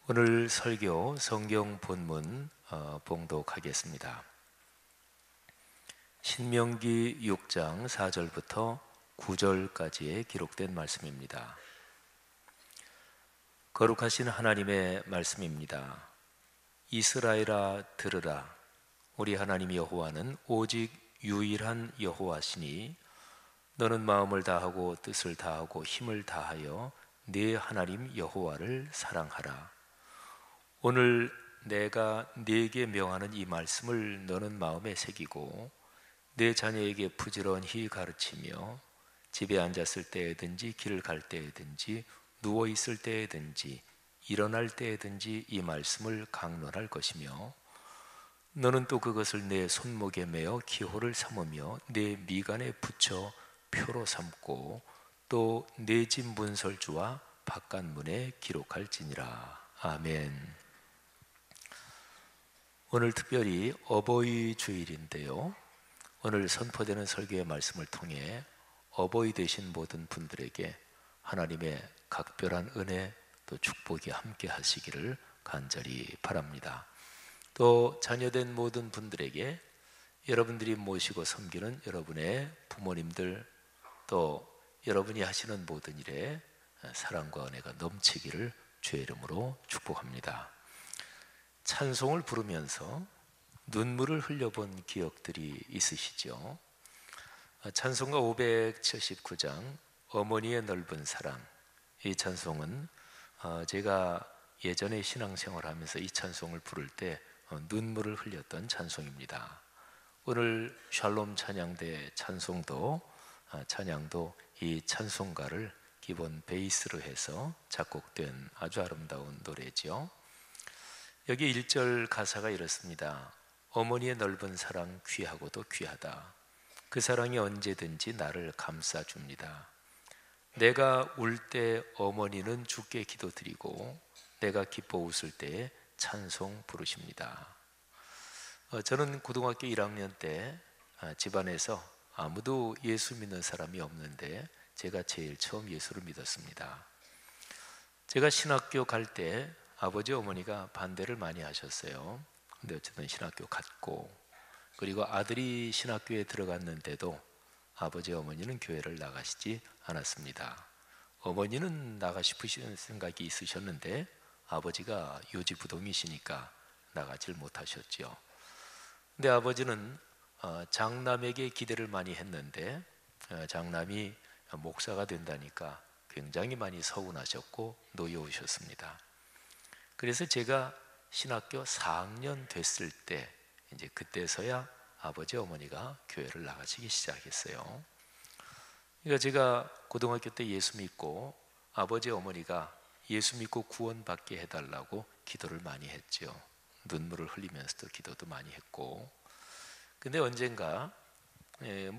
오늘 설교 성경 본문 봉독하겠습니다. 신명기 6장 4절부터 9절까지의 기록된 말씀입니다. 거룩하신 하나님의 말씀입니다. 이스라엘아 들으라. 우리 하나님 여호와는 오직 유일한 여호와시니 너는 마음을 다하고 뜻을 다하고 힘을 다하여 네 하나님 여호와를 사랑하라. 오늘 내가 네게 명하는 이 말씀을 너는 마음에 새기고 내 자녀에게 부지런히 가르치며 집에 앉았을 때에든지 길을 갈 때에든지 누워 있을 때에든지 일어날 때에든지 이 말씀을 강론할 것이며 너는 또 그것을 내 손목에 매어 기호를 삼으며 내 미간에 붙여 표로 삼고 또 내 집 문설주와 바깥문에 기록할지니라. 아멘. 오늘 특별히 어버이 주일인데요, 오늘 선포되는 설교의 말씀을 통해 어버이 되신 모든 분들에게 하나님의 각별한 은혜 또 축복이 함께 하시기를 간절히 바랍니다. 또 자녀된 모든 분들에게 여러분들이 모시고 섬기는 여러분의 부모님들, 또 여러분이 하시는 모든 일에 사랑과 은혜가 넘치기를 주의 이름으로 축복합니다. 찬송을 부르면서 눈물을 흘려본 기억들이 있으시죠? 찬송가 579장 어머니의 넓은 사랑, 이 찬송은 제가 예전에 신앙생활을 하면서 이 찬송을 부를 때 눈물을 흘렸던 찬송입니다. 오늘 샬롬 찬양대 찬양도 이 찬송가를 기본 베이스로 해서 작곡된 아주 아름다운 노래죠. 여기 1절 가사가 이렇습니다. 어머니의 넓은 사랑 귀하고도 귀하다. 그 사랑이 언제든지 나를 감싸줍니다. 내가 울 때 어머니는 주께 기도드리고 내가 기뻐 웃을 때 찬송 부르십니다. 저는 고등학교 1학년 때 집안에서 아무도 예수 믿는 사람이 없는데 제가 제일 처음 예수를 믿었습니다. 제가 신학교 갈 때 아버지 어머니가 반대를 많이 하셨어요. 근데 어쨌든 신학교 갔고, 그리고 아들이 신학교에 들어갔는데도 아버지 어머니는 교회를 나가시지 않았습니다. 어머니는 나가 싶으신 생각이 있으셨는데 아버지가 요지부동이시니까 나가질 못하셨죠. 근데 아버지는 장남에게 기대를 많이 했는데 장남이 목사가 된다니까 굉장히 많이 서운하셨고 노여우셨습니다. 그래서 제가 신학교 4학년 됐을 때 이제 그때서야 아버지 어머니가 교회를 나가시기 시작했어요. 그러니까 제가 고등학교 때 예수 믿고 아버지 어머니가 예수 믿고 구원받게 해달라고 기도를 많이 했죠. 눈물을 흘리면서도 기도도 많이 했고, 근데 언젠가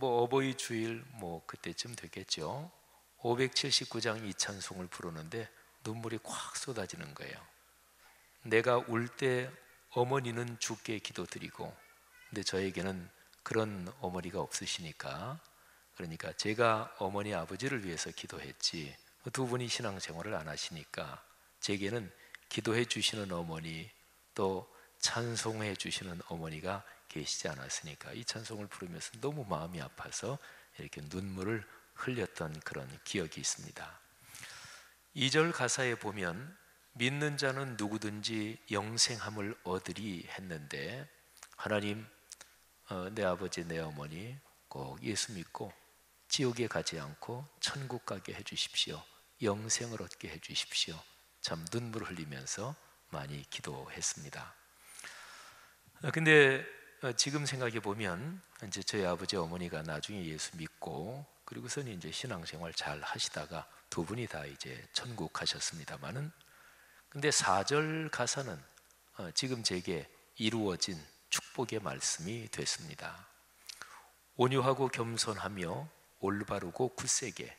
어버이 주일 그때쯤 됐겠죠. 579장 이 찬송을 부르는데 눈물이 콱 쏟아지는 거예요. 내가 울 때 어머니는 주께 기도드리고, 근데 저에게는 그런 어머니가 없으시니까, 그러니까 제가 어머니 아버지를 위해서 기도했지 두 분이 신앙생활을 안 하시니까 제게는 기도해 주시는 어머니 또 찬송해 주시는 어머니가 계시지 않았으니까 이 찬송을 부르면서 너무 마음이 아파서 이렇게 눈물을 흘렸던 그런 기억이 있습니다. 2절 가사에 보면 믿는 자는 누구든지 영생함을 얻으리 했는데, 하나님, 내 아버지 내 어머니 꼭 예수 믿고 지옥에 가지 않고 천국 가게 해주십시오. 영생을 얻게 해주십시오. 참 눈물 흘리면서 많이 기도했습니다. 근데 지금 생각해 보면 이제 저희 아버지 어머니가 나중에 예수 믿고 그리고서는 이제 신앙생활 잘 하시다가 두 분이 다 이제 천국 가셨습니다만은, 근데 4절 가사는 지금 제게 이루어진 축복의 말씀이 됐습니다. 온유하고 겸손하며 올바르고 굳세게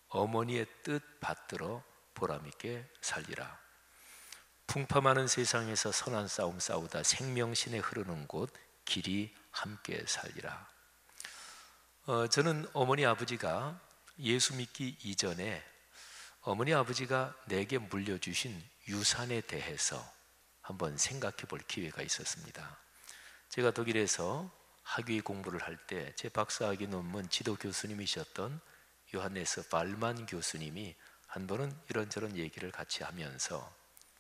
어머니의 뜻 받들어 보람있게 살리라. 풍파많은 세상에서 선한 싸움 싸우다 생명신에 흐르는 곳 길이 함께 살리라. 저는 어머니 아버지가 예수 믿기 이전에 어머니 아버지가 내게 물려주신 유산에 대해서 한번 생각해 볼 기회가 있었습니다. 제가 독일에서 학위 공부를 할 때 제 박사학위 논문 지도 교수님이셨던 요하네스 발만 교수님이 한 번은 이런저런 얘기를 같이 하면서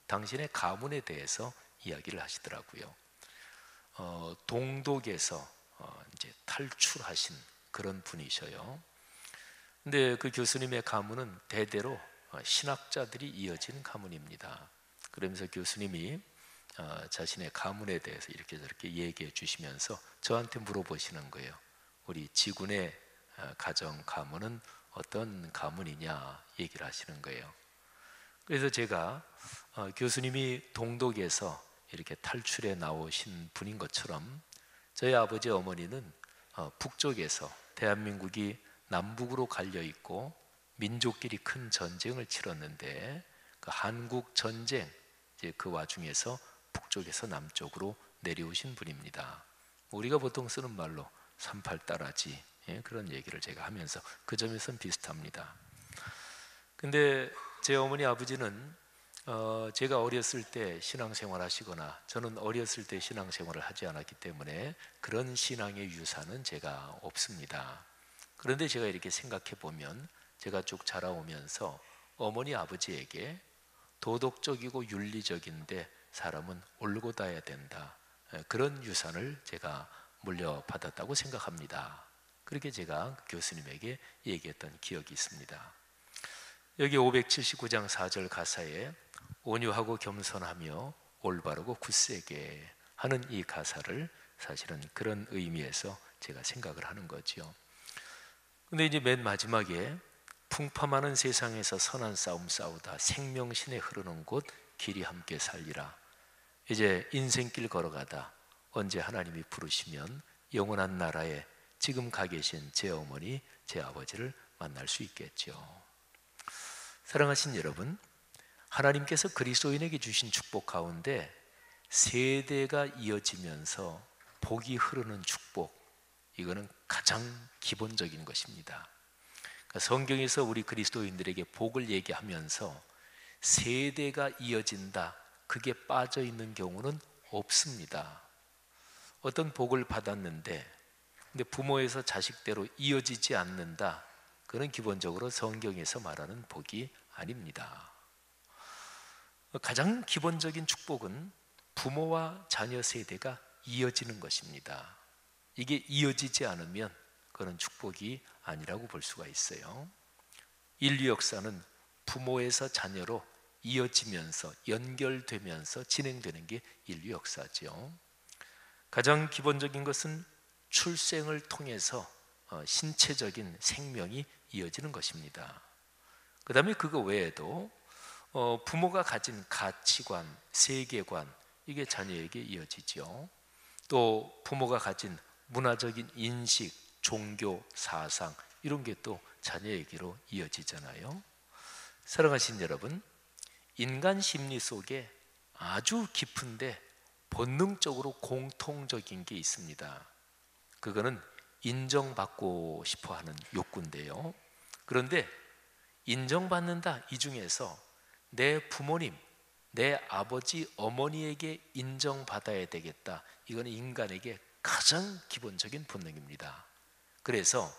당신의 가문에 대해서 이야기를 하시더라고요. 동독에서 이제 탈출하신 그런 분이셔요. 근데 그 교수님의 가문은 대대로 신학자들이 이어진 가문입니다. 그러면서 교수님이 자신의 가문에 대해서 이렇게 저렇게 얘기해 주시면서 저한테 물어보시는 거예요. 우리 지군의 가정 가문은 어떤 가문이냐 얘기를 하시는 거예요. 그래서 제가 교수님이 동독에서 이렇게 탈출해 나오신 분인 것처럼 저희 아버지 어머니는 북쪽에서 대한민국이 남북으로 갈려 있고 민족끼리 큰 전쟁을 치렀는데 그 한국 전쟁 그 와중에서 북쪽에서 남쪽으로 내려오신 분입니다. 우리가 보통 쓰는 말로 38따라지 그런 얘기를 제가 하면서 그 점에서는 비슷합니다. 근데 제 어머니 아버지는 제가 어렸을 때 신앙생활 하시거나 저는 어렸을 때 신앙생활을 하지 않았기 때문에 그런 신앙의 유산은 제가 없습니다. 그런데 제가 이렇게 생각해 보면 제가 쭉 자라오면서 어머니 아버지에게 도덕적이고 윤리적인데 사람은 올곧아야 된다, 그런 유산을 제가 물려받았다고 생각합니다. 그렇게 제가 교수님에게 얘기했던 기억이 있습니다. 여기 579장 4절 가사에 온유하고 겸손하며 올바르고 굳세게 하는 이 가사를 사실은 그런 의미에서 제가 생각을 하는 거죠. 근데 이제 맨 마지막에 풍파많은 세상에서 선한 싸움 싸우다 생명신에 흐르는 곳 길이 함께 살리라. 이제 인생길 걸어가다 언제 하나님이 부르시면 영원한 나라에 지금 가 계신 제 어머니, 제 아버지를 만날 수 있겠죠. 사랑하신 여러분, 하나님께서 그리스도인에게 주신 축복 가운데 세대가 이어지면서 복이 흐르는 축복, 이거는 가장 기본적인 것입니다. 그러니까 성경에서 우리 그리스도인들에게 복을 얘기하면서 세대가 이어진다, 그게 빠져 있는 경우는 없습니다. 어떤 복을 받았는데 근데 부모에서 자식대로 이어지지 않는다, 그건 기본적으로 성경에서 말하는 복이 아닙니다. 가장 기본적인 축복은 부모와 자녀 세대가 이어지는 것입니다. 이게 이어지지 않으면 그건 축복이 아니라고 볼 수가 있어요. 인류 역사는 부모에서 자녀로 이어지면서 연결되면서 진행되는 게 인류 역사죠. 가장 기본적인 것은 출생을 통해서 신체적인 생명이 이어지는 것입니다. 그 다음에 그거 외에도 부모가 가진 가치관, 세계관, 이게 자녀에게 이어지죠. 또 부모가 가진 문화적인 인식, 종교, 사상, 이런 게 또 자녀에게로 이어지잖아요. 사랑하신 여러분, 인간 심리 속에 아주 깊은데 본능적으로 공통적인 게 있습니다. 그거는 인정받고 싶어 하는 욕구인데요. 그런데 인정받는다, 이 중에서 내 부모님, 내 아버지, 어머니에게 인정받아야 되겠다, 이거는 인간에게 가장 기본적인 본능입니다. 그래서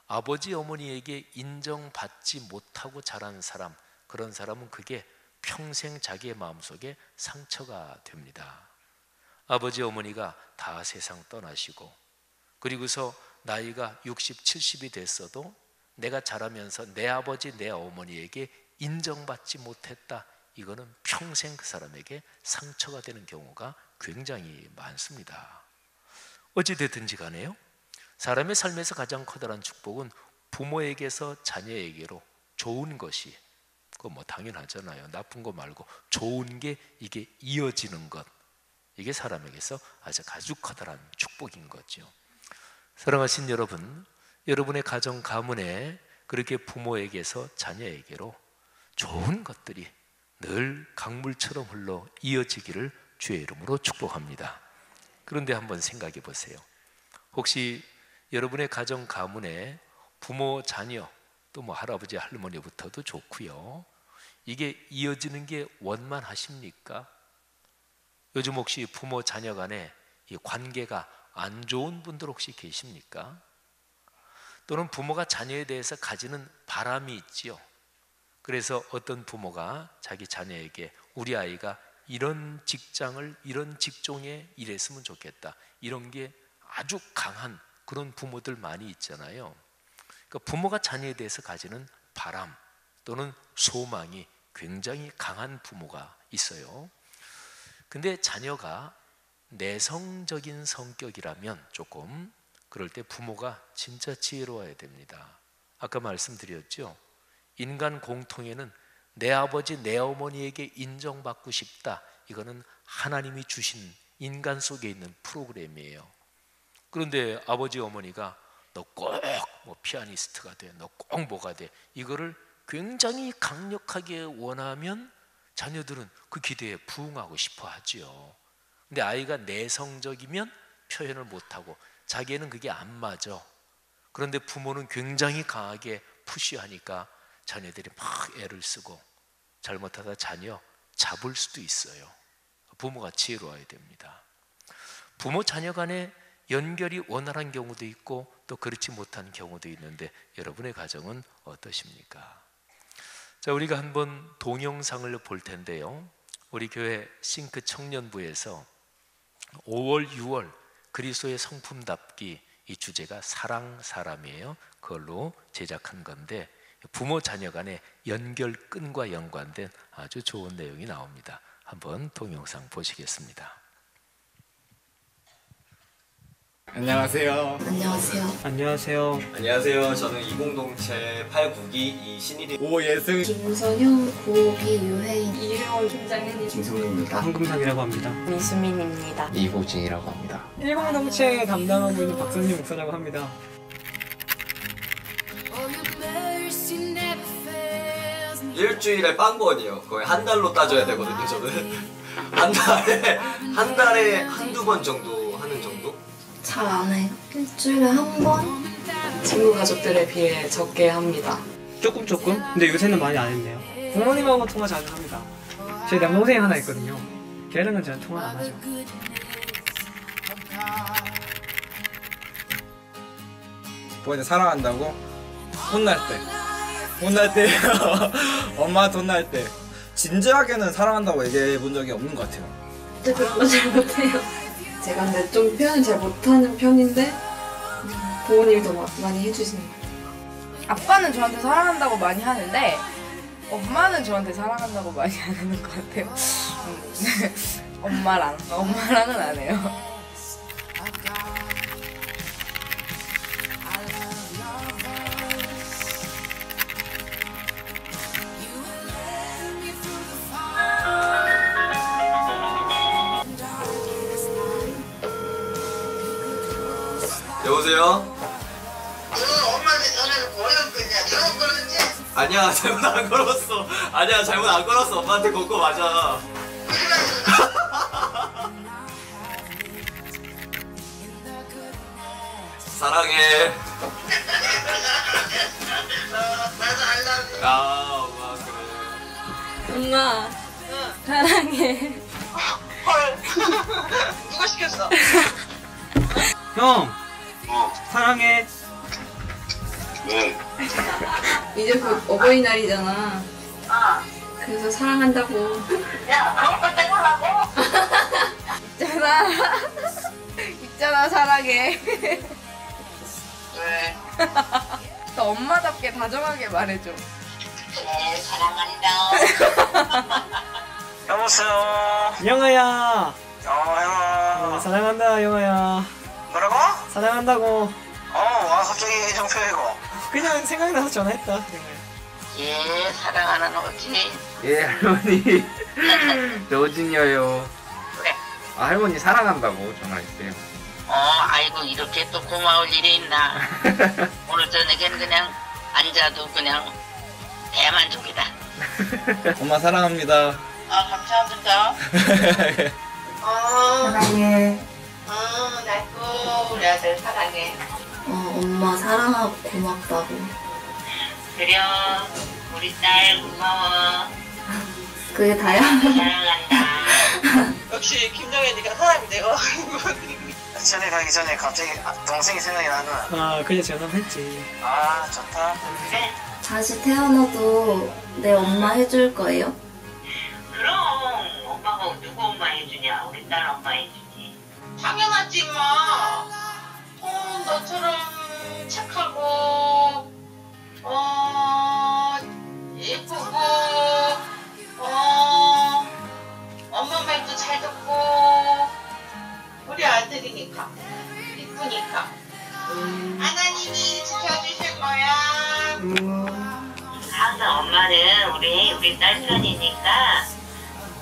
아버지, 어머니에게 인정받지 못하고 자란 사람, 그런 사람은 그게 평생 자기의 마음속에 상처가 됩니다. 아버지, 어머니가 다 세상 떠나시고 그리고서 나이가 60, 70이 됐어도 내가 자라면서 내 아버지, 내 어머니에게 인정받지 못했다, 이거는 평생 그 사람에게 상처가 되는 경우가 굉장히 많습니다. 어찌됐든지 간에요, 사람의 삶에서 가장 커다란 축복은 부모에게서 자녀에게로 좋은 것이, 그거 뭐 당연하잖아요. 나쁜 거 말고 좋은 게 이게 이어지는 것, 이게 사람에게서 아주 커다란 축복인 거죠. 사랑하신 여러분, 여러분의 가정 가문에 그렇게 부모에게서 자녀에게로 좋은 것들이 늘 강물처럼 흘러 이어지기를 주의 이름으로 축복합니다. 그런데 한번 생각해 보세요. 혹시 여러분의 가정 가문에 부모, 자녀, 또 뭐 할아버지, 할머니부터도 좋고요, 이게 이어지는 게 원만하십니까? 요즘 혹시 부모 자녀 간에 이 관계가 안 좋은 분들 혹시 계십니까? 또는 부모가 자녀에 대해서 가지는 바람이 있지요. 그래서 어떤 부모가 자기 자녀에게 우리 아이가 이런 직장을, 이런 직종에 일했으면 좋겠다, 이런 게 아주 강한 그런 부모들 많이 있잖아요. 그러니까 부모가 자녀에 대해서 가지는 바람 또는 소망이 굉장히 강한 부모가 있어요. 근데 자녀가 내성적인 성격이라면 조금 그럴 때 부모가 진짜 지혜로워야 됩니다. 아까 말씀드렸죠. 인간 공통에는 내 아버지 내 어머니에게 인정받고 싶다, 이거는 하나님이 주신 인간 속에 있는 프로그램이에요. 그런데 아버지 어머니가 너 꼭 뭐 피아니스트가 돼, 너 꼭 뭐가 돼, 이거를 굉장히 강력하게 원하면 자녀들은 그 기대에 부응하고 싶어 하지요. 근데 아이가 내성적이면 표현을 못하고 자기에는 그게 안 맞아. 그런데 부모는 굉장히 강하게 푸시하니까 자녀들이 막 애를 쓰고 잘못하다 자녀 잡을 수도 있어요. 부모가 지혜로워야 됩니다. 부모 자녀 간의 연결이 원활한 경우도 있고 또 그렇지 못한 경우도 있는데 여러분의 가정은 어떠십니까? 자, 우리가 한번 동영상을 볼 텐데요. 우리 교회 싱크 청년부에서 5월, 6월 그리스도의 성품답기, 이 주제가 사랑 사람이에요. 그걸로 제작한 건데 부모 자녀 간의 연결끈과 연관된 아주 좋은 내용이 나옵니다. 한번 동영상 보시겠습니다. 안녕하세요. 안녕하세요. 안녕하세요. 안녕하세요. 저는 2007 892 이신일이 오예승 김선영, 고기, 유혜인, 이혜원 팀장님, 김성민입니다. 황금상이라고 합니다. 민수민입니다. 이호진이라고 합니다. 일공동체 담당하고 있는 박선님 목사라고 합니다. 일주일에 빵번이요. 거의 한 달로 따져야 되거든요. 저는 한 달에 한두 번 정도 하는 정도? 잘 안 해요. 일주일에 한 번? 친구 가족들에 비해 적게 합니다. 조금? 근데 요새는 많이 안 했네요. 부모님하고 통화 자주 합니다. 제 남동생이 하나 있거든요. 걔랑은 저는 통화 안 하죠. 부모님 사랑한다고? 혼날 때 엄마한테 혼날 때 진지하게는 사랑한다고 얘기해 본 적이 없는 것 같아요. 근데 그런 거 잘 못해요. 제가 근데 좀 표현을 잘 못하는 편인데 부모님이 더 많이 해주시는 것 같아요. 아빠는 저한테 사랑한다고 많이 하는데 엄마는 저한테 사랑한다고 많이 안 하는 것 같아요. 엄마랑은 안 해요. 여보세요? 엄마한테 전화를 걸었거든요. 잘못 걸었지? 아니야, 잘못 안 걸었어. 아니야, 잘못 안 걸었어. 엄마한테 건 거 맞아. 사랑해. 나도 알라고. 아, 엄마 그래. 엄마, 사랑해. 헐. 누가 시켰어? 형! 사랑해. 이제 곧 어버이날이잖아. 그래서 사랑한다고. 야, 그런 거 떼고라고? 있잖아, 사랑해. 왜? 더 엄마답게 다정하게 말해줘. 그래, 사랑한다. 여보세요. 영아야. 형아. 사랑한다, 영아야. 뭐라고? 사랑한다고. 와 갑자기 애정 표현이고. 그냥 생각나서 전화했다, 영아야. 예, 사랑하는 오지. 예, 할머니. 저 오진이에요. 그래. 아, 할머니 사랑한다고 전화했어요. 아이고, 이렇게 또 고마울 일이 있나. 오늘 저녁엔 그냥 앉아도 그냥 대만족이다. 엄마 사랑합니다. 감사합니다. 사랑해. 날고 우리 아들 사랑해. 엄마 사랑하고 고맙다고. 그래, 우리 딸 고마워. 그게 다야? 사랑한다. 역시 김정현이가 사람이 되어. 전에 가기 전에 갑자기 동생이 생각이 나는. 그래 전화했지. 좋다. 그래? 다시 태어나도 내 엄마 해줄 거예요? 그럼 엄마가 누구 엄마 해주냐? 우리 딸 엄마 해주지. 당연하지 마. 너처럼 착하고 예쁘고 엄마 말도 잘 듣고 우리 아들이니까 이쁘니까 하나님이 지켜주실 거야. 항상 엄마는 우리 딸 편이니까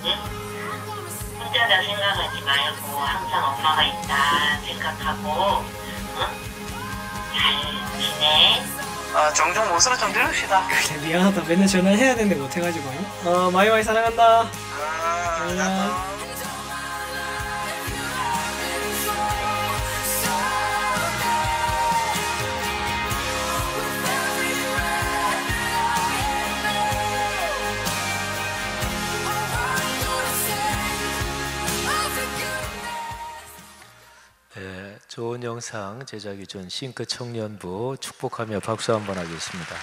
응? 혼자다 생각하지 말고 항상 엄마가 있다 생각하고 응? 잘 지내. 종종 모습을 좀 들읍시다. 그래 미안하다. 맨날 전화해야 되는데 못해가지고. 마이마이 사랑한다. 안녕. 네, 좋은 영상 제작이 준 싱크 청년부 축복하며 박수 한번 하겠습니다.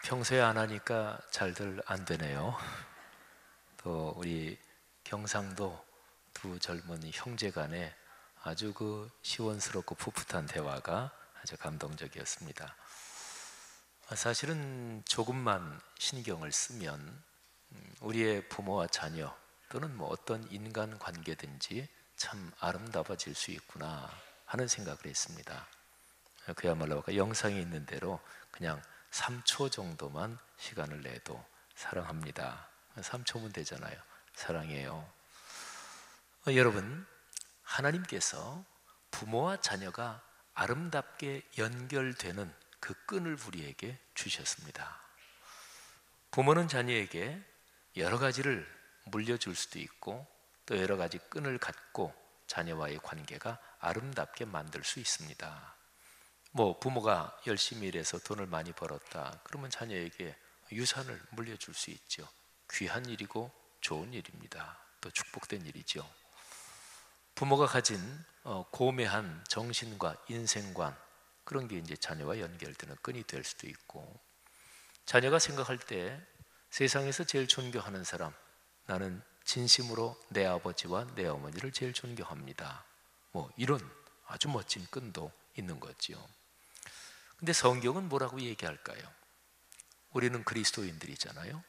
평소에 안 하니까 잘들 안 되네요. 또 우리 경상도 두 젊은 형제 간에 아주 그 시원스럽고 풋풋한 대화가 아주 감동적이었습니다. 사실은 조금만 신경을 쓰면 우리의 부모와 자녀 또는 뭐 어떤 인간 관계든지 참 아름다워질 수 있구나 하는 생각을 했습니다. 그야말로 아까 영상에 있는 대로 그냥 3초 정도만 시간을 내도 사랑합니다. 3초면 되잖아요. 사랑해요. 여러분, 하나님께서 부모와 자녀가 아름답게 연결되는 그 끈을 우리에게 주셨습니다. 부모는 자녀에게 여러 가지를 물려줄 수도 있고 또 여러 가지 끈을 갖고 자녀와의 관계가 아름답게 만들 수 있습니다. 뭐 부모가 열심히 일해서 돈을 많이 벌었다 그러면 자녀에게 유산을 물려줄 수 있죠. 귀한 일이고 좋은 일입니다. 또 축복된 일이죠. 부모가 가진 고매한 정신과 인생관 그런 게 이제 자녀와 연결되는 끈이 될 수도 있고 자녀가 생각할 때 세상에서 제일 존경하는 사람 나는 진심으로 내 아버지와 내 어머니를 제일 존경합니다. 뭐 이런 아주 멋진 끈도 있는 거지요. 근데 성경은 뭐라고 얘기할까요? 우리는 그리스도인들이잖아요.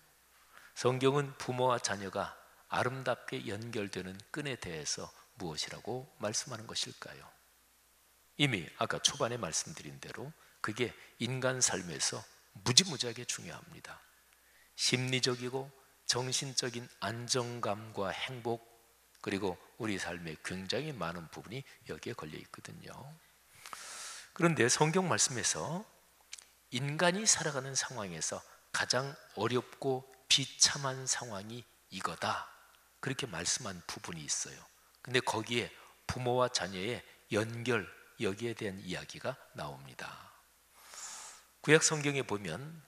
성경은 부모와 자녀가 아름답게 연결되는 끈에 대해서 무엇이라고 말씀하는 것일까요? 이미 아까 초반에 말씀드린 대로 그게 인간 삶에서 무지무지하게 중요합니다. 심리적이고 정신적인 안정감과 행복 그리고 우리 삶에 굉장히 많은 부분이 여기에 걸려 있거든요. 그런데 성경 말씀에서 인간이 살아가는 상황에서 가장 어렵고 비참한 상황이 이거다 그렇게 말씀한 부분이 있어요. 근데 거기에 부모와 자녀의 연결 여기에 대한 이야기가 나옵니다. 구약 성경에 보면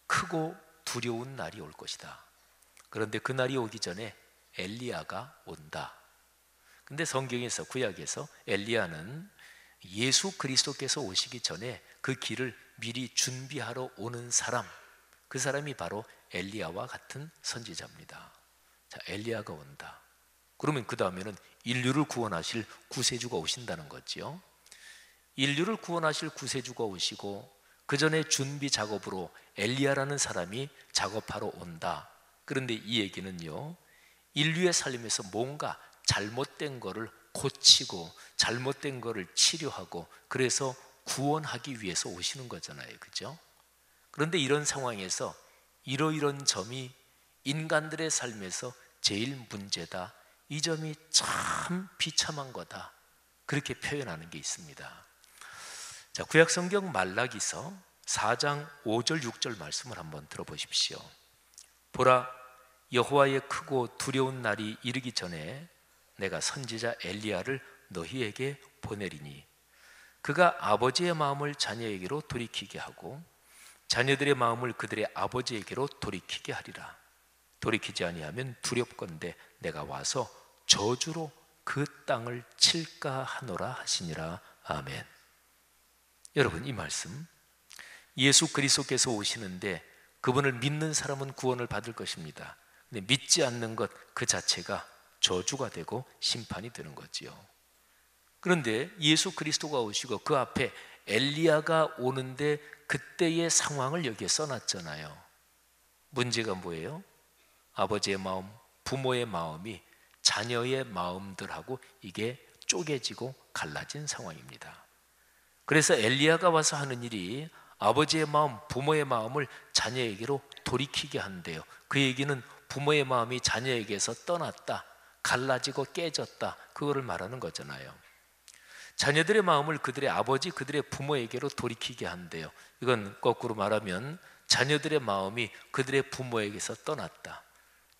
크고 두려운 날이 올 것이다. 그런데 그 날이 오기 전에 엘리야가 온다. 근데 성경에서 구약에서 엘리야는 예수 그리스도께서 오시기 전에 그 길을 미리 준비하러 오는 사람, 그 사람이 바로 엘리야와 같은 선지자입니다. 자, 엘리야가 온다. 그러면 그 다음에는 인류를 구원하실 구세주가 오신다는 거죠. 인류를 구원하실 구세주가 오시고 그 전에 준비 작업으로 엘리야라는 사람이 작업하러 온다. 그런데 이 얘기는요, 인류의 삶에서 뭔가 잘못된 거를 고치고 잘못된 거를 치료하고 그래서 구원하기 위해서 오시는 거잖아요. 그죠? 그런데 이런 상황에서 이러이런 점이 인간들의 삶에서 제일 문제다. 이 점이 참 비참한 거다. 그렇게 표현하는 게 있습니다. 자, 구약성경 말라기서 4장 5절 6절 말씀을 한번 들어보십시오. 보라, 여호와의 크고 두려운 날이 이르기 전에 내가 선지자 엘리야를 너희에게 보내리니 그가 아버지의 마음을 자녀에게로 돌이키게 하고 자녀들의 마음을 그들의 아버지에게로 돌이키게 하리라. 돌이키지 아니하면 두렵건대 내가 와서 저주로 그 땅을 칠까 하노라 하시니라. 아멘. 여러분, 이 말씀, 예수 그리스도께서 오시는데 그분을 믿는 사람은 구원을 받을 것입니다. 근데 믿지 않는 것 그 자체가 저주가 되고 심판이 되는 거지요. 그런데 예수 그리스도가 오시고 그 앞에 엘리야가 오는데 그때의 상황을 여기에 써놨잖아요. 문제가 뭐예요? 아버지의 마음, 부모의 마음이 자녀의 마음들하고 이게 쪼개지고 갈라진 상황입니다. 그래서 엘리야가 와서 하는 일이 아버지의 마음, 부모의 마음을 자녀에게로 돌이키게 한대요. 그 얘기는 부모의 마음이 자녀에게서 떠났다, 갈라지고 깨졌다, 그거를 말하는 거잖아요. 자녀들의 마음을 그들의 아버지, 그들의 부모에게로 돌이키게 한대요. 이건 거꾸로 말하면 자녀들의 마음이 그들의 부모에게서 떠났다,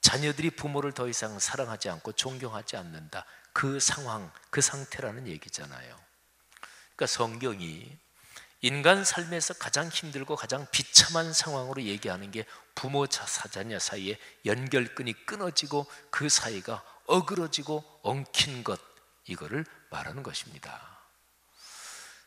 자녀들이 부모를 더 이상 사랑하지 않고 존경하지 않는다, 그 상황, 그 상태라는 얘기잖아요. 그러니까 성경이 인간 삶에서 가장 힘들고 가장 비참한 상황으로 얘기하는 게 부모 자녀 사이에 연결끈이 끊어지고 그 사이가 어그러지고 엉킨 것, 이거를 말하는 것입니다.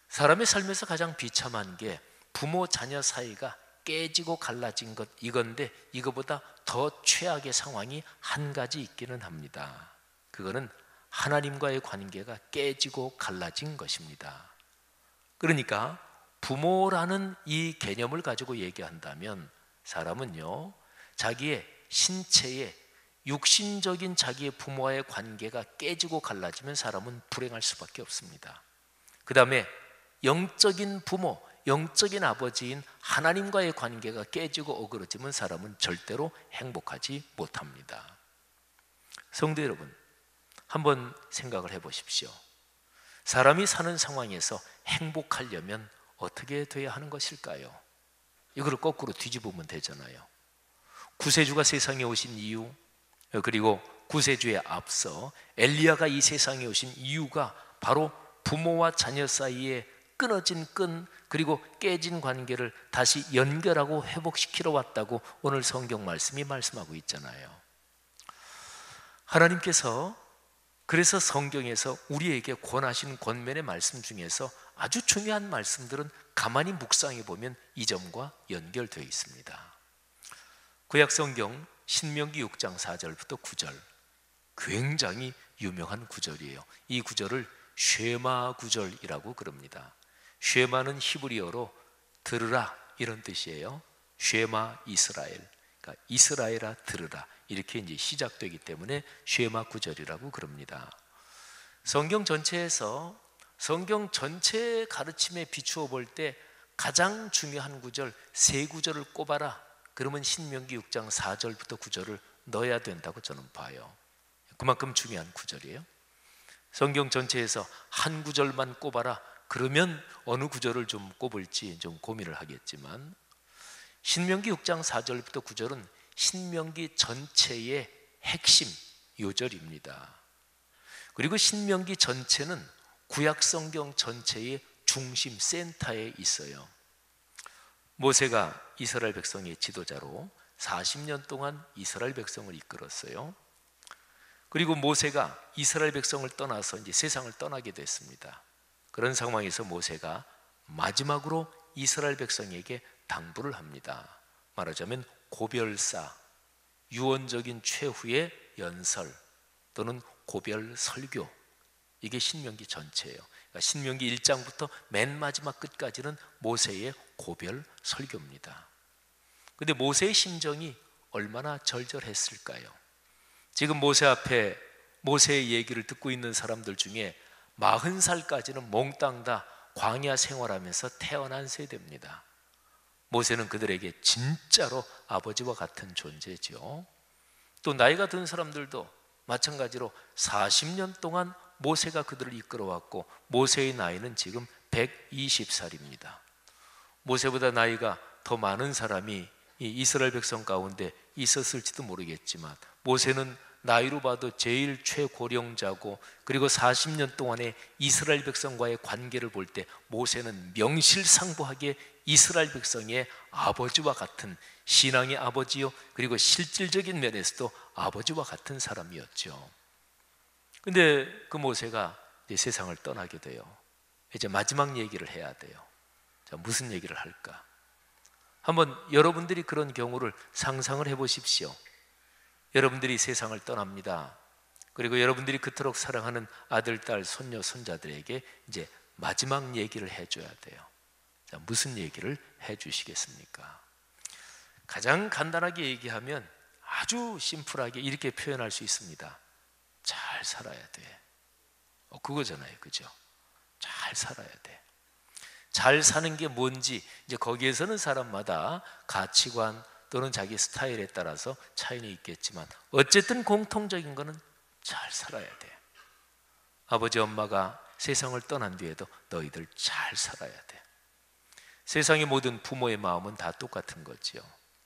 사람의 삶에서 가장 비참한 게 부모 자녀 사이가 깨지고 갈라진 것, 이건데 이거보다 더 최악의 상황이 한 가지 있기는 합니다. 그거는 하나님과의 관계가 깨지고 갈라진 것입니다. 그러니까 부모라는 이 개념을 가지고 얘기한다면 사람은요, 자기의 신체의 육신적인 자기의 부모와의 관계가 깨지고 갈라지면 사람은 불행할 수밖에 없습니다. 그 다음에 영적인 부모, 영적인 아버지인 하나님과의 관계가 깨지고 어그러지면 사람은 절대로 행복하지 못합니다. 성도 여러분, 한번 생각을 해보십시오. 사람이 사는 상황에서 행복하려면 어떻게 돼야 하는 것일까요? 이걸 거꾸로 뒤집으면 되잖아요. 구세주가 세상에 오신 이유, 그리고 구세주에 앞서 엘리야가 이 세상에 오신 이유가 바로 부모와 자녀 사이에 끊어진 끈, 그리고 깨진 관계를 다시 연결하고 회복시키러 왔다고 오늘 성경 말씀이 말씀하고 있잖아요. 하나님께서 그래서 성경에서 우리에게 권하신 권면의 말씀 중에서 아주 중요한 말씀들은 가만히 묵상해 보면 이 점과 연결되어 있습니다. 구약 성경 신명기 6장 4절부터 9절, 굉장히 유명한 구절이에요. 이 구절을 쉐마 구절이라고 그럽니다. 쉐마는 히브리어로 들으라 이런 뜻이에요. 쉐마 이스라엘, 그러니까 이스라엘아 들으라, 이렇게 이제 시작되기 때문에 쉐마 구절이라고 그럽니다. 성경 전체에서 성경 전체 가르침에 비추어 볼 때 가장 중요한 구절 세 구절을 꼽아라, 그러면 신명기 6장 4절부터 9절을 넣어야 된다고 저는 봐요. 그만큼 중요한 구절이에요. 성경 전체에서 한 구절만 꼽아라, 그러면 어느 구절을 좀 꼽을지 좀 고민을 하겠지만, 신명기 6장 4절부터 9절은 신명기 전체의 핵심 요절입니다. 그리고 신명기 전체는 구약 성경 전체의 중심 센터에 있어요. 모세가 이스라엘 백성의 지도자로 40년 동안 이스라엘 백성을 이끌었어요. 그리고 모세가 이스라엘 백성을 떠나서 이제 세상을 떠나게 됐습니다. 그런 상황에서 모세가 마지막으로 이스라엘 백성에게 당부를 합니다. 말하자면 고별사, 유언적인 최후의 연설 또는 고별 설교, 이게 신명기 전체예요. 그러니까 신명기 1장부터 맨 마지막 끝까지는 모세의 고별 설교입니다. 그런데 모세의 심정이 얼마나 절절했을까요? 지금 모세 앞에 모세의 얘기를 듣고 있는 사람들 중에 40살까지는 몽땅 다 광야 생활하면서 태어난 세대입니다. 모세는 그들에게 진짜로 아버지와 같은 존재죠. 또 나이가 든 사람들도 마찬가지로 40년 동안 모세가 그들을 이끌어왔고 모세의 나이는 지금 120살입니다. 모세보다 나이가 더 많은 사람이 이 이스라엘 백성 가운데 있었을지도 모르겠지만 모세는 나이로 봐도 제일 최고령자고, 그리고 40년 동안의 이스라엘 백성과의 관계를 볼 때 모세는 명실상부하게 이스라엘 백성의 아버지와 같은 신앙의 아버지요, 그리고 실질적인 면에서도 아버지와 같은 사람이었죠. 근데 그 모세가 이제 세상을 떠나게 돼요. 이제 마지막 얘기를 해야 돼요. 자, 무슨 얘기를 할까? 한번 여러분들이 그런 경우를 상상을 해보십시오. 여러분들이 세상을 떠납니다. 그리고 여러분들이 그토록 사랑하는 아들, 딸, 손녀, 손자들에게 이제 마지막 얘기를 해줘야 돼요. 자, 무슨 얘기를 해주시겠습니까? 가장 간단하게 얘기하면 아주 심플하게 이렇게 표현할 수 있습니다. 잘 살아야 돼. 그거잖아요, 그죠? 잘 살아야 돼. 잘 사는 게 뭔지 이제 거기에서는 사람마다 가치관 또는 자기 스타일에 따라서 차이는 있겠지만 어쨌든 공통적인 거는 잘 살아야 돼. 아버지 엄마가 세상을 떠난 뒤에도 너희들 잘 살아야 돼. 세상의 모든 부모의 마음은 다 똑같은 거지요.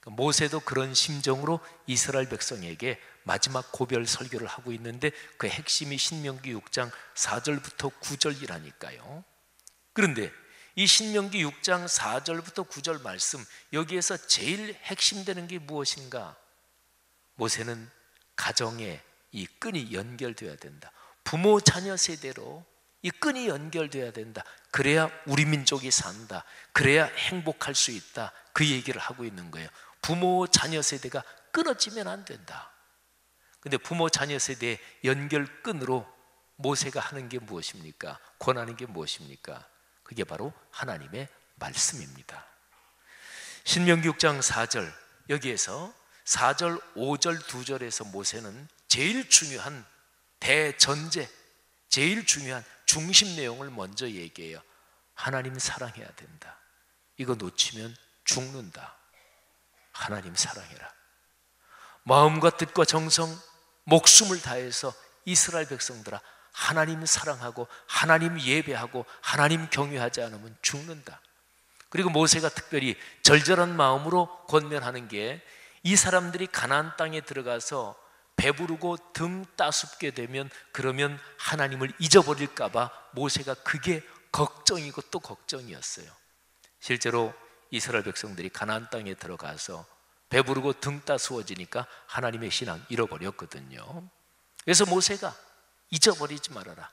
모세도 그런 심정으로 이스라엘 백성에게 마지막 고별 설교를 하고 있는데 그 핵심이 신명기 6장 4절부터 9절이라니까요. 그런데 이 신명기 6장 4절부터 9절 말씀, 여기에서 제일 핵심되는 게 무엇인가? 모세는 가정에 이 끈이 연결되어야 된다. 부모 자녀 세대로 이 끈이 연결되어야 된다. 그래야 우리 민족이 산다. 그래야 행복할 수 있다. 그 얘기를 하고 있는 거예요. 부모 자녀 세대가 끊어지면 안 된다. 근데 부모 자녀 세대의 연결끈으로 모세가 하는 게 무엇입니까? 권하는 게 무엇입니까? 그게 바로 하나님의 말씀입니다. 신명기 6장 4절, 여기에서 4절, 5절, 2절에서 모세는 제일 중요한 대전제, 제일 중요한 중심 내용을 먼저 얘기해요. 하나님 사랑해야 된다. 이거 놓치면 죽는다. 하나님 사랑해라. 마음과 뜻과 정성, 목숨을 다해서 이스라엘 백성들아, 하나님 사랑하고 하나님 예배하고 하나님 경외하지 않으면 죽는다. 그리고 모세가 특별히 절절한 마음으로 권면하는 게, 이 사람들이 가나안 땅에 들어가서 배부르고 등 따숩게 되면 그러면 하나님을 잊어버릴까 봐 모세가 그게 걱정이고 또 걱정이었어요. 실제로 이스라엘 백성들이 가나안 땅에 들어가서 배부르고 등 따스워지니까 하나님의 신앙 잃어버렸거든요. 그래서 모세가 잊어버리지 말아라.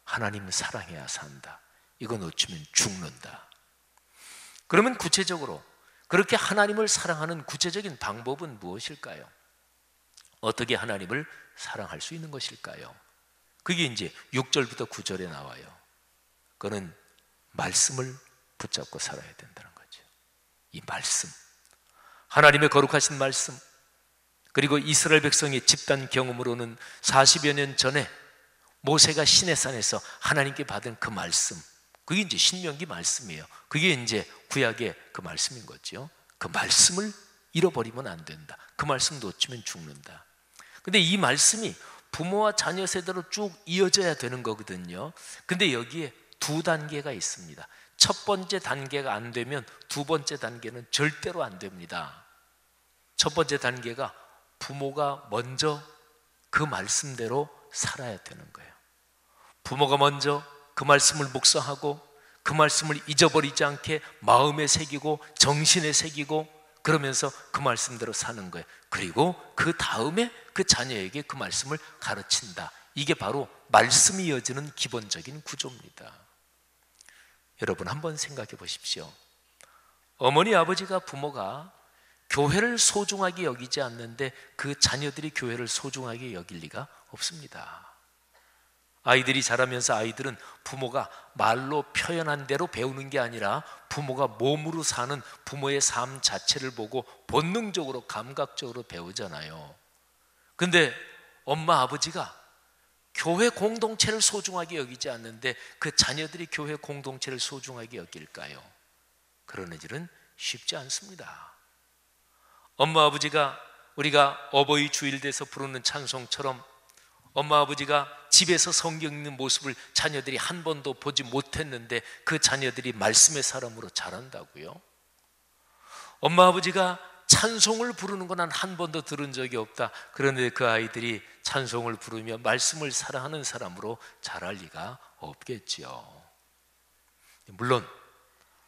하나님 사랑해야 산다. 이거 놓치면 죽는다. 그러면 구체적으로 그렇게 하나님을 사랑하는 구체적인 방법은 무엇일까요? 어떻게 하나님을 사랑할 수 있는 것일까요? 그게 이제 6절부터 9절에 나와요. 그거는 말씀을 붙잡고 살아야 된다는 거죠. 이 말씀, 하나님의 거룩하신 말씀, 그리고 이스라엘 백성의 집단 경험으로는 40여 년 전에 모세가 시내산에서 하나님께 받은 그 말씀, 그게 이제 신명기 말씀이에요. 그게 이제 구약의 그 말씀인 거죠. 그 말씀을 잃어버리면 안 된다. 그 말씀 놓치면 죽는다. 근데 이 말씀이 부모와 자녀 세대로 쭉 이어져야 되는 거거든요. 근데 여기에 두 단계가 있습니다. 첫 번째 단계가 안 되면 두 번째 단계는 절대로 안 됩니다. 첫 번째 단계가 부모가 먼저 그 말씀대로 살아야 되는 거예요. 부모가 먼저 그 말씀을 묵상하고 그 말씀을 잊어버리지 않게 마음에 새기고 정신에 새기고 그러면서 그 말씀대로 사는 거예요. 그리고 그 다음에 그 자녀에게 그 말씀을 가르친다. 이게 바로 말씀이 이어지는 기본적인 구조입니다. 여러분 한번 생각해 보십시오. 어머니 아버지가 부모가 교회를 소중하게 여기지 않는데 그 자녀들이 교회를 소중하게 여길 리가 없습니다. 아이들이 자라면서 아이들은 부모가 말로 표현한 대로 배우는 게 아니라 부모가 몸으로 사는 부모의 삶 자체를 보고 본능적으로 감각적으로 배우잖아요. 근데 엄마 아버지가 교회 공동체를 소중하게 여기지 않는데 그 자녀들이 교회 공동체를 소중하게 여길까요? 그러는 일은 쉽지 않습니다. 엄마 아버지가 우리가 어버이 주일 돼서 부르는 찬송처럼 엄마 아버지가 집에서 성경 읽는 모습을 자녀들이 한 번도 보지 못했는데 그 자녀들이 말씀의 사람으로 자란다고요? 엄마 아버지가 찬송을 부르는 건 난 한 번도 들은 적이 없다. 그런데 그 아이들이 찬송을 부르며 말씀을 사랑하는 사람으로 자랄 리가 없겠지요. 물론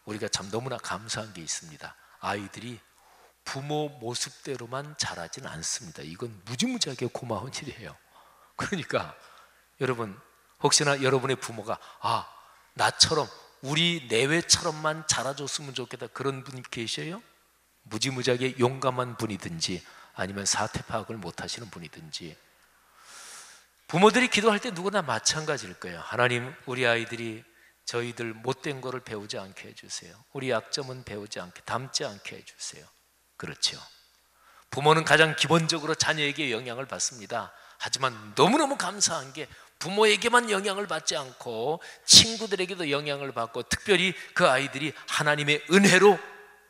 우리가 참 너무나 감사한 게 있습니다. 아이들이 부모 모습대로만 자라진 않습니다. 이건 무지무지하게 고마운 일이에요. 그러니까 여러분, 혹시나 여러분의 부모가 나처럼 우리 내외처럼만 자라줬으면 좋겠다, 그런 분 계셔요? 무지무지하게 용감한 분이든지 아니면 사태 파악을 못하시는 분이든지, 부모들이 기도할 때 누구나 마찬가지일 거예요. 하나님, 우리 아이들이 저희들 못된 거를 배우지 않게 해주세요. 우리 약점은 배우지 않게, 닮지 않게 해주세요. 그렇죠. 부모는 가장 기본적으로 자녀에게 영향을 받습니다. 하지만 너무너무 감사한 게 부모에게만 영향을 받지 않고 친구들에게도 영향을 받고, 특별히 그 아이들이 하나님의 은혜로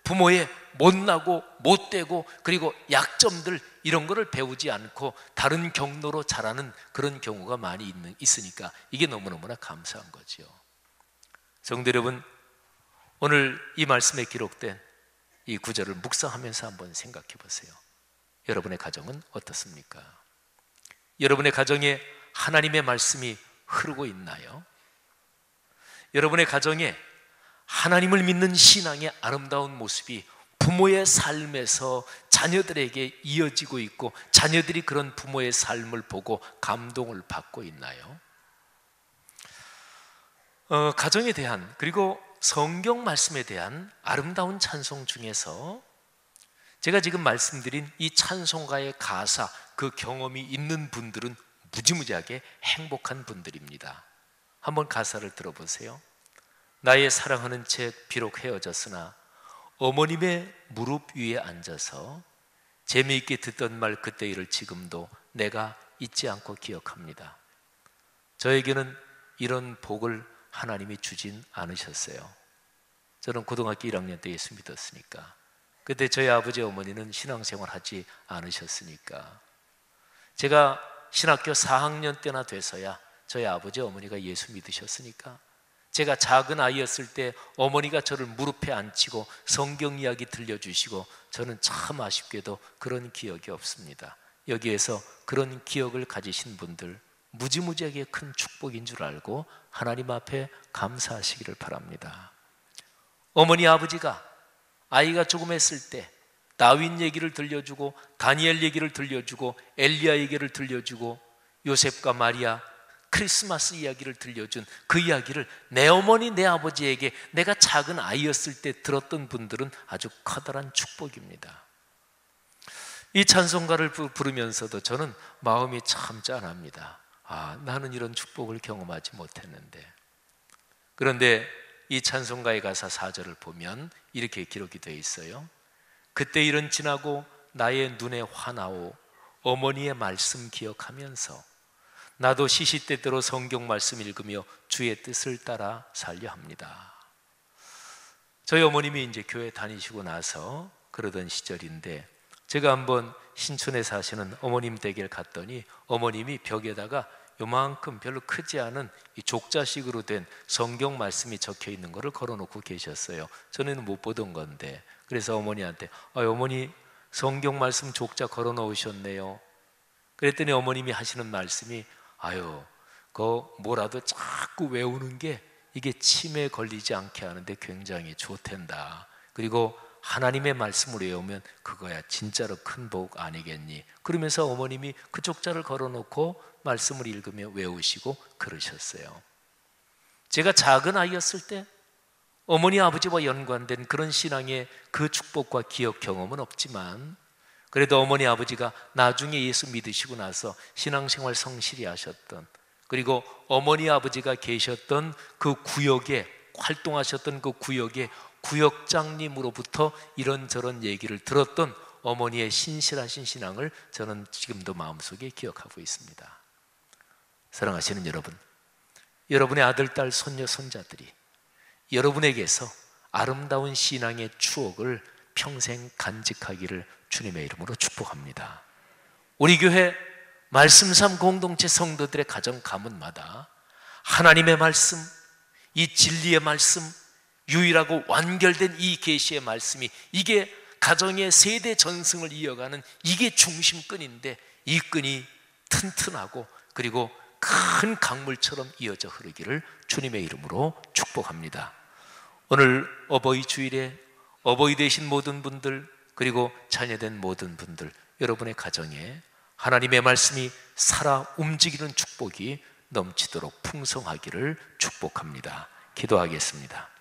부모의 못나고 못되고 그리고 약점들, 이런 거를 배우지 않고 다른 경로로 자라는 그런 경우가 많이 있으니까 이게 너무너무나 감사한 거죠. 성도 여러분, 오늘 이 말씀에 기록된 이 구절을 묵상하면서 한번 생각해 보세요. 여러분의 가정은 어떻습니까? 여러분의 가정에 하나님의 말씀이 흐르고 있나요? 여러분의 가정에 하나님을 믿는 신앙의 아름다운 모습이 부모의 삶에서 자녀들에게 이어지고 있고, 자녀들이 그런 부모의 삶을 보고 감동을 받고 있나요? 가정에 대한, 그리고 성경 말씀에 대한 아름다운 찬송 중에서 제가 지금 말씀드린 이 찬송가의 가사, 그 경험이 있는 분들은 무지무지하게 행복한 분들입니다. 한번 가사를 들어보세요. 나의 사랑하는 채 비록 헤어졌으나 어머님의 무릎 위에 앉아서 재미있게 듣던 말 그때 일을 지금도 내가 잊지 않고 기억합니다. 저에게는 이런 복을 하나님이 주진 않으셨어요. 저는 고등학교 1학년 때 예수 믿었으니까. 그때 저희 아버지 어머니는 신앙생활 하지 않으셨으니까. 제가 신학교 4학년 때나 돼서야 저희 아버지 어머니가 예수 믿으셨으니까. 제가 작은 아이였을 때 어머니가 저를 무릎에 앉히고 성경 이야기 들려주시고, 저는 참 아쉽게도 그런 기억이 없습니다. 여기에서 그런 기억을 가지신 분들, 무지무지하게 큰 축복인 줄 알고 하나님 앞에 감사하시기를 바랍니다. 어머니 아버지가 아이가 조금 했을 때 다윈 얘기를 들려주고, 다니엘 얘기를 들려주고, 엘리야 얘기를 들려주고, 요셉과 마리아 크리스마스 이야기를 들려준 그 이야기를 내 어머니 내 아버지에게 내가 작은 아이였을 때 들었던 분들은 아주 커다란 축복입니다. 이 찬송가를 부르면서도 저는 마음이 참 짠합니다. 나는 이런 축복을 경험하지 못했는데. 그런데 이 찬송가의 가사 4절을 보면 이렇게 기록이 되어 있어요. 그때 일은 지나고 나의 눈에 화나오 어머니의 말씀 기억하면서 나도 시시때때로 성경 말씀 읽으며 주의 뜻을 따라 살려 합니다. 저희 어머님이 이제 교회 다니시고 나서 그러던 시절인데, 제가 한번 신촌에 사시는 어머님 댁에 갔더니 어머님이 벽에다가 요만큼 별로 크지 않은 이 족자식으로 된 성경 말씀이 적혀 있는 거를 걸어놓고 계셨어요. 전에는 못 보던 건데. 그래서 어머니한테 어머니 성경 말씀 족자 걸어놓으셨네요. 그랬더니 어머님이 하시는 말씀이 그거 뭐라도 자꾸 외우는 게 이게 치매에 걸리지 않게 하는데 굉장히 좋댄다. 그리고 하나님의 말씀을 외우면 그거야 진짜로 큰 복 아니겠니? 그러면서 어머님이 그 족자를 걸어놓고 말씀을 읽으며 외우시고 그러셨어요. 제가 작은 아이였을 때 어머니 아버지와 연관된 그런 신앙의 그 축복과 기억 경험은 없지만, 그래도 어머니 아버지가 나중에 예수 믿으시고 나서 신앙생활 성실히 하셨던, 그리고 어머니 아버지가 계셨던 그 구역에 활동하셨던 그 구역의 구역장님으로부터 이런저런 얘기를 들었던 어머니의 신실하신 신앙을 저는 지금도 마음속에 기억하고 있습니다. 사랑하시는 여러분, 여러분의 아들, 딸, 손녀, 손자들이 여러분에게서 아름다운 신앙의 추억을 평생 간직하기를 주님의 이름으로 축복합니다. 우리 교회 말씀삼 공동체 성도들의 가정 가문마다 하나님의 말씀, 이 진리의 말씀, 유일하고 완결된 이 계시의 말씀이 이게 가정의 세대 전승을 이어가는 이게 중심끈인데 이 끈이 튼튼하고 그리고 큰 강물처럼 이어져 흐르기를 주님의 이름으로 축복합니다. 오늘 어버이 주일에 어버이 되신 모든 분들 그리고 자녀된 모든 분들 여러분의 가정에 하나님의 말씀이 살아 움직이는 축복이 넘치도록 풍성하기를 축복합니다. 기도하겠습니다.